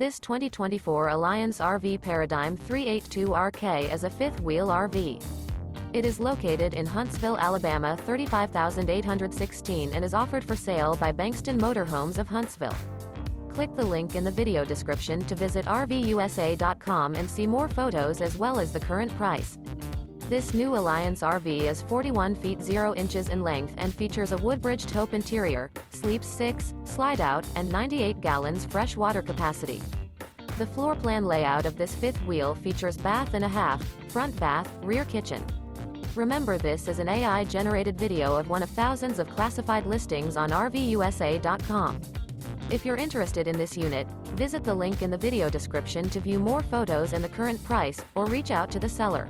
This 2024 Alliance RV Paradigm 382RK is a fifth-wheel RV. It is located in Huntsville, Alabama 35816 and is offered for sale by Bankston Motorhomes of Huntsville. Click the link in the video description to visit RVUSA.com and see more photos as well as the current price. This new Alliance RV is 41 feet 0 inches in length and features a WOODBRIDGE TAUPE interior, sleeps 6, slide-out, and 98 gallons fresh water capacity. The floor plan layout of this fifth wheel features bath and a half, front bath, rear kitchen. Remember, this is an AI-generated video of one of thousands of classified listings on RVUSA.com. If you're interested in this unit, visit the link in the video description to view more photos and the current price, or reach out to the seller.